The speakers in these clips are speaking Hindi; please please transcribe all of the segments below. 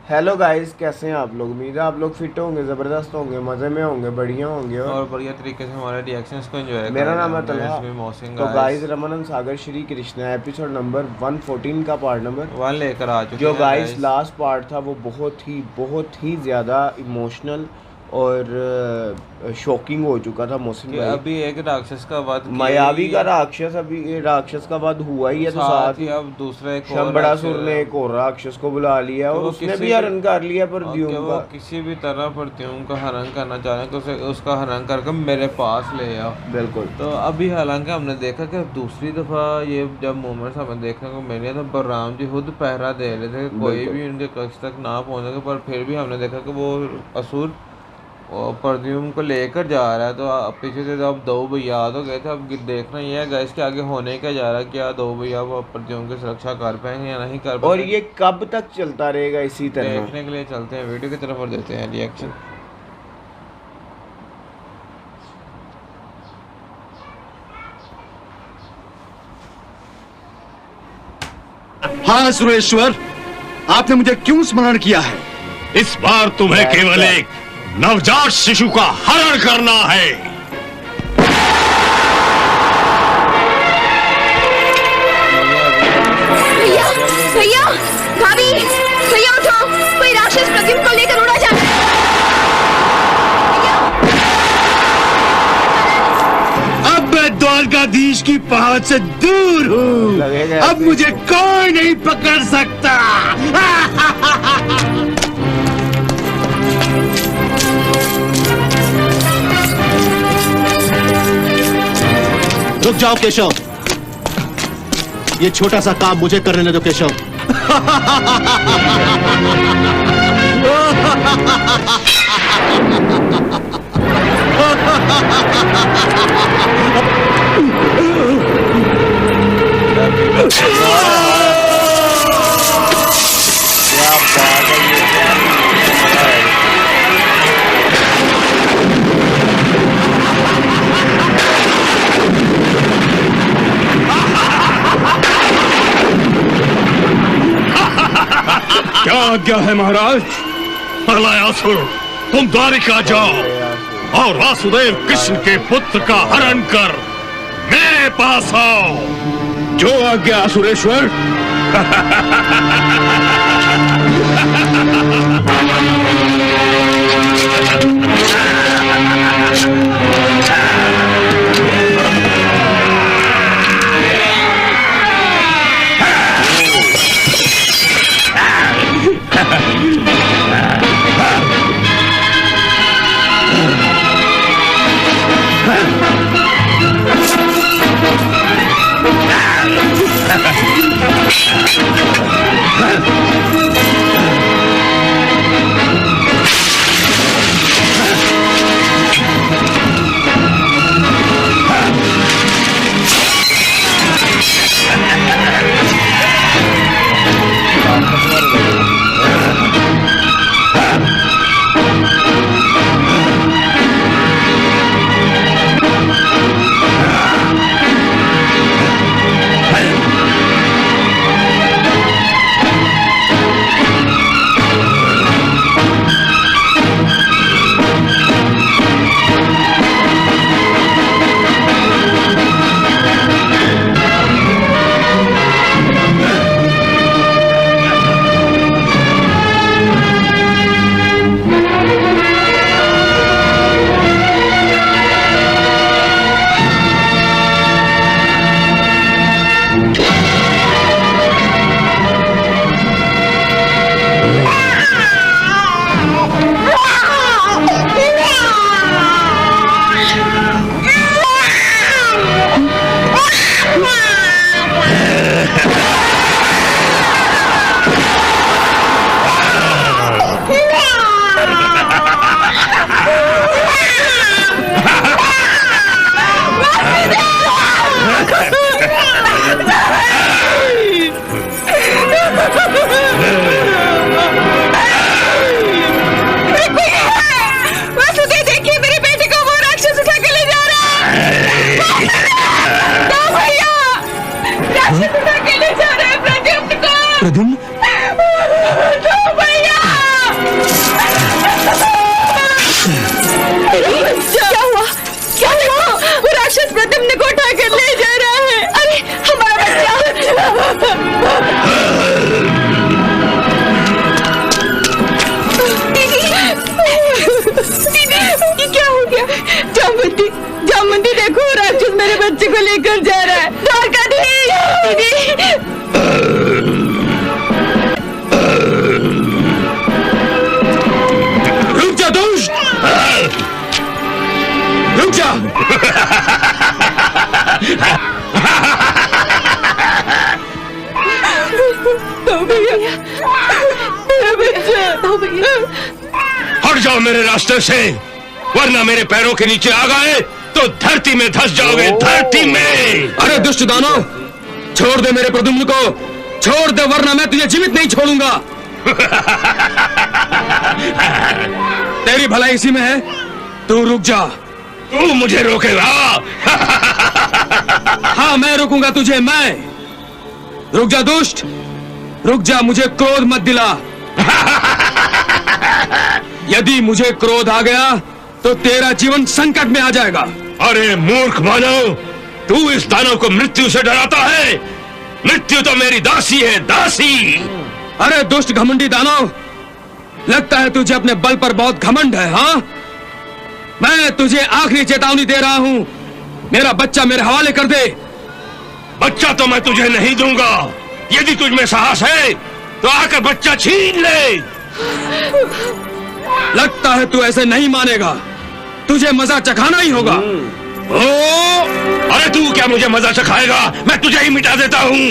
हेलो गाइस, कैसे हैं आप लोग। उम्मीद है आप लोग फिट होंगे, ज़बरदस्त होंगे, मज़े में होंगे, बढ़िया होंगे और बढ़िया तरीके से हमारे रिएक्शंस को एंजॉय कर मेरा रहे नाम है हैं। तलहा। इसमें मोहसिन तो गाइस, गाइस रमन सागर श्री कृष्णा एपिसोड नंबर 114 का पार्ट नंबर वन लेकर आ चुके जो हैं गाइस गाइस। लास्ट पार्ट था वो बहुत ही ज़्यादा इमोशनल और शॉकिंग हो चुका था मोहसिन कि भाई। अभी एक राक्षस का वध किया मायावी ही का है, राक्षस, अभी ये राक्षस का वध हुआ ही है, तो साथ ही अब दूसरा एक और शंबड़ासुर ने एक और राक्षस को बुला लिया कि और वो उसने किसी भी हरण कर लिया कि प्रद्युम्न वो का। किसी भी तरह प्रद्युम्न का हरण करना चाह रहे हैं, तो उसका हरण करके मेरे पास ले आओ। बिल्कुल। तो अभी हालांकि हमने देखा कि दूसरी दफ़ा ये जब मोमेंट्स हमें देखने को मिले तो बलराम जी खुद पहरा दे रहे थे कि कोई बिल्कुल। भी उनके कक्ष तक ना पहुंचे, पर फिर भी हमने देखा कि वो असुर और प्रद्युम्न को लेकर जा रहा है। तो पीछे से जब दो भैया आ तो गए थे, अब देखना ये है गैस के आगे होने क्या जा रहा है। क्या दो भैया वो प्रद्युम्न की सुरक्षा कर पाएंगे या नहीं कर और पाएंगे, ये कब तक चलता रहेगा इसी तरह। देखने के लिए चलते हैं वीडियो की तरफ और देते हैं रिएक्शन। हाँ सुरेश्वर, आपने मुझे क्यों स्मरण किया है? इस बार तुम्हें केवल एक नवजात शिशु का हरण करना है। भैया भैया भाभी भैया उठो, कोई राक्षस प्रद्युम्न को लेकर उड़ा जा रहा है। अब मैं द्वारकाधीश की पहुंच से दूर हूँ। लगेगा अब मुझे कोई नहीं पकड़ सकता। रुक जाओ केशव, ये छोटा सा काम मुझे कर लेने दो केशव। क्या बात है ये। क्या आज्ञा है महाराज? प्रलयासुर, तुम द्वारिका जाओ और वासुदेव कृष्ण के पुत्र का हरण कर मेरे पास आओ। जो आज्ञा सुरेश्वर। रुक जा। हट जाओ मेरे रास्ते से, वरना मेरे पैरों के नीचे आ गए तो धरती में धंस जाओगे, धरती में। अरे दुष्ट दानव, छोड़ दे मेरे प्रद्युम्न को, छोड़ दे, वरना मैं तुझे जीवित नहीं छोड़ूंगा। तेरी भलाई इसी में है, तू रुक जा। तू मुझे रोकेगा? हाँ, मैं रोकूंगा तुझे, मैं। रुक जा दुष्ट, रुक जा, मुझे क्रोध मत दिला। यदि मुझे क्रोध आ गया तो तेरा जीवन संकट में आ जाएगा। अरे मूर्ख मानव, तू इस दानव को मृत्यु से डराता है? मृत्यु तो मेरी दासी है, दासी। अरे दुष्ट घमंडी दानव, लगता है तुझे अपने बल पर बहुत घमंड है। हाँ, मैं तुझे आखिरी चेतावनी दे रहा हूं, मेरा बच्चा मेरे हवाले कर दे। बच्चा तो मैं तुझे नहीं दूंगा। यदि तुझ में साहस है तो आकर बच्चा छीन ले। लगता है तू ऐसे नहीं मानेगा, तुझे मजा चखाना ही होगा। ओ, अरे तू क्या मुझे मजा चखाएगा? मैं तुझे ही मिटा देता हूं।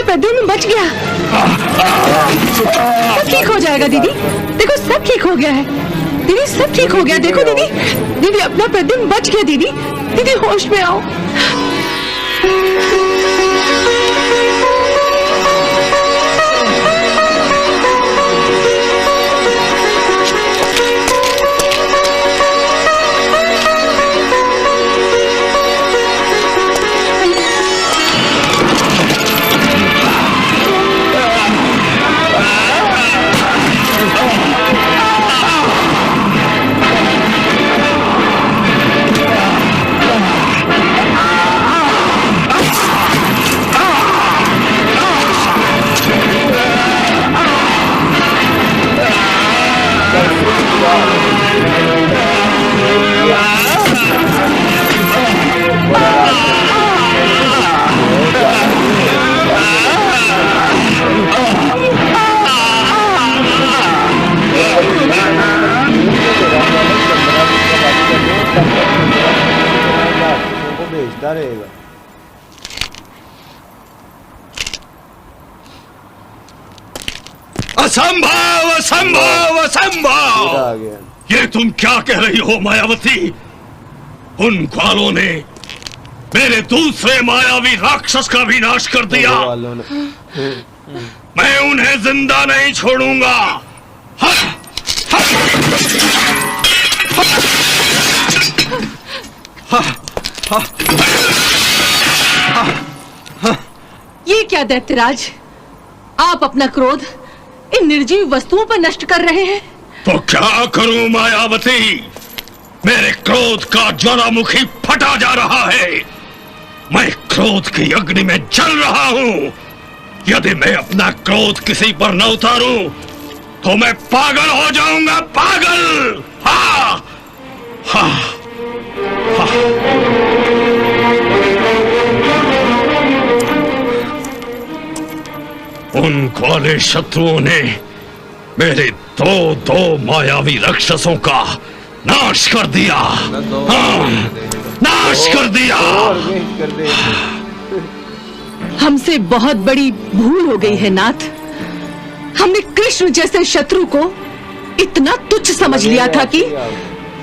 प्रद्युम्न बच गया। सब ठीक हो जाएगा दीदी, देखो सब ठीक हो गया है दीदी, सब ठीक हो गया। देखो दीदी, दीदी अपना प्रद्युम्न बच गया। दीदी, दीदी होश में आओ। भेजता रहेगा। असंभव, असंभव, असंभव। ये तुम क्या कह रही हो मायावती? उन ग्वालों ने मेरे दूसरे मायावी राक्षस का भी नाश कर दिया। मैं उन्हें जिंदा नहीं छोड़ूंगा। ये क्या दैत्यराज, आप अपना क्रोध इन निर्जीव वस्तुओं पर नष्ट कर रहे हैं। तो क्या करूं मायावती, मेरे क्रोध का ज्वालामुखी फटा जा रहा है। मैं क्रोध की अग्नि में जल रहा हूं। यदि मैं अपना क्रोध किसी पर न उतारूं तो मैं पागल हो जाऊंगा, पागल। हाँ हाँ हाँ। उन ग्वाले शत्रुओं ने मेरे दो मायावी राक्षसों का नाश कर दिया। हाँ, नाश कर दिया। और वेस्ट कर दे। हमसे बहुत बड़ी भूल हो गई है नाथ। हमने कृष्ण जैसे शत्रु को इतना तुच्छ समझ लिया था कि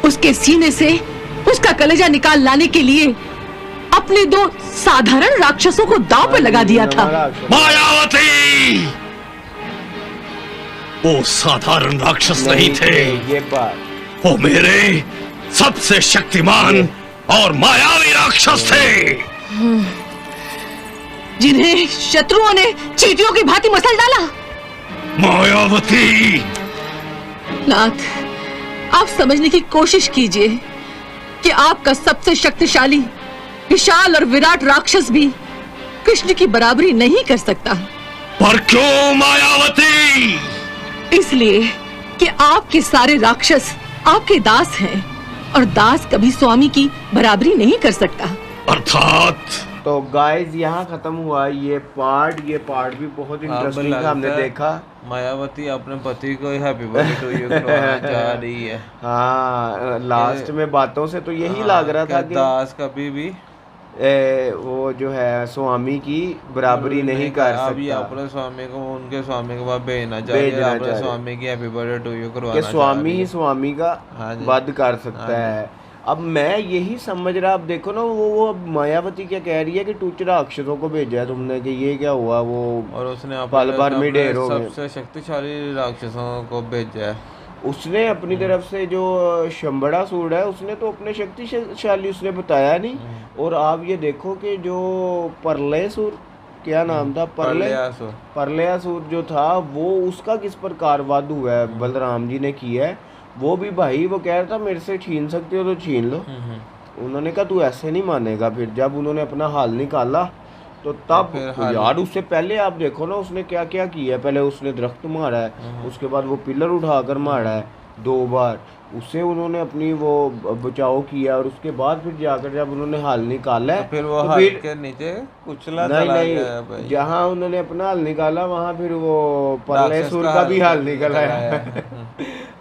उसके सीने से उसका कलेजा निकाल लाने के लिए अपने 2 साधारण राक्षसों को दांव पर लगा दिया था। मायावती, वो साधारण राक्षस नहीं थे, ये बात वो मेरे सबसे शक्तिमान और मायावी राक्षस थे, जिन्हें शत्रुओं ने चींटियों की भांति मसल डाला। मायावती, नाथ, आप समझने की कोशिश कीजिए कि आपका सबसे शक्तिशाली, विशाल और विराट राक्षस भी कृष्ण की बराबरी नहीं कर सकता। पर क्यों मायावती? इसलिए कि आपके सारे राक्षस आपके दास हैं और दास कभी स्वामी की बराबरी नहीं कर सकता। अर्थात तो गाइस यहाँ खत्म हुआ ये पार्ट भी बहुत इंटरेस्टिंग था। हमने देखा मायावती अपने पति को हैप्पी बर्थडे टू यू करवाना चाह रही है। हाँ, लास्ट में बातों से तो यही लग रहा था कि दास कभी भी वो जो है स्वामी की बराबरी नहीं कर अब ये सकता। अपने स्वामी को उनके स्वामी के पास भेजना चाहिए, अपने स्वामी की हैप्पी बर्थडे टू यू करवाना कि स्वामी ही स्वामी का हाँ जी। वध कर सकता है। अब मैं यही समझ रहा, अब देखो ना वो मायावती क्या कह रही है कि टूच राक्षसों को भेजा है तुमने, कि ये क्या हुआ वो, और उसने पल भर में अपने ढेर हो गए। सबसे शक्तिशाली राक्षसों को भेजा है। उसने अपनी तरफ से जो शंबड़ासुर है उसने तो अपने शक्तिशाली उसने बताया नहीं। और आप ये देखो कि जो परलयसुर, क्या नाम था, परलयासुर जो था वो उसका किस प्रकार वध हुआ है, बलराम जी ने किया है। वो भी भाई वो कह रहा था मेरे से छीन सकते हो तो छीन लो। उन्होंने कहा तू ऐसे नहीं मानेगा। फिर जब उन्होंने अपना हाल निकाला तो तब तो यार उससे पहले आप देखो ना उसने क्या क्या किया है। पहले उसने दरख्त मारा है, उसके बाद वो पिलर उठाकर मारा है 2 बार, उससे उन्होंने अपनी वो बचाव किया। और उसके बाद फिर जाकर जब उन्होंने हाल निकाला है तो फिर वो तो हाल फिर के नीचे कुचला नहीं चला गया है नहीं भाई। जहाँ उन्होंने अपना हाल निकाला वहाँ फिर वो परलयसुर का भी हाल निकला है।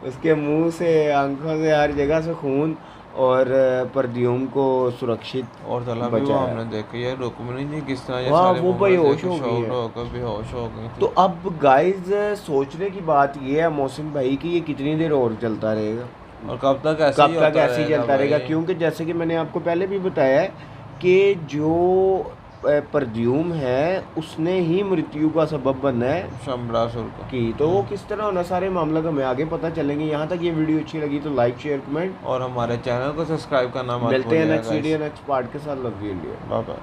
उसके मुंह से, आंखों से, हर जगह से खून, और प्रद्युम्न को सुरक्षित और तला भी वो हमने देखा ये रुक्मिणी जी किस तरह ये हाँ, सारे वो बेहोश हो गई है। होकर बेहोश हो गई थी। तो अब गाइस सोचने की बात ये है मोहसिन भाई कि ये कितनी देर और चलता रहेगा और कब तक ऐसे चलता रहेगा। क्योंकि जैसे कि मैंने आपको पहले भी बताया है कि जो प्रद्युम्न है उसने ही मृत्यु का सबब बना है शंबरासुर को की। तो वो किस तरह होना, सारे मामला तो हमें आगे पता चलेंगे। यहाँ तक ये वीडियो अच्छी लगी तो लाइक शेयर कमेंट और हमारे चैनल को सब्सक्राइब करना मत मिलते हैं भूलिएगा next guys। Video next part के साथ। Love you India. Bye bye.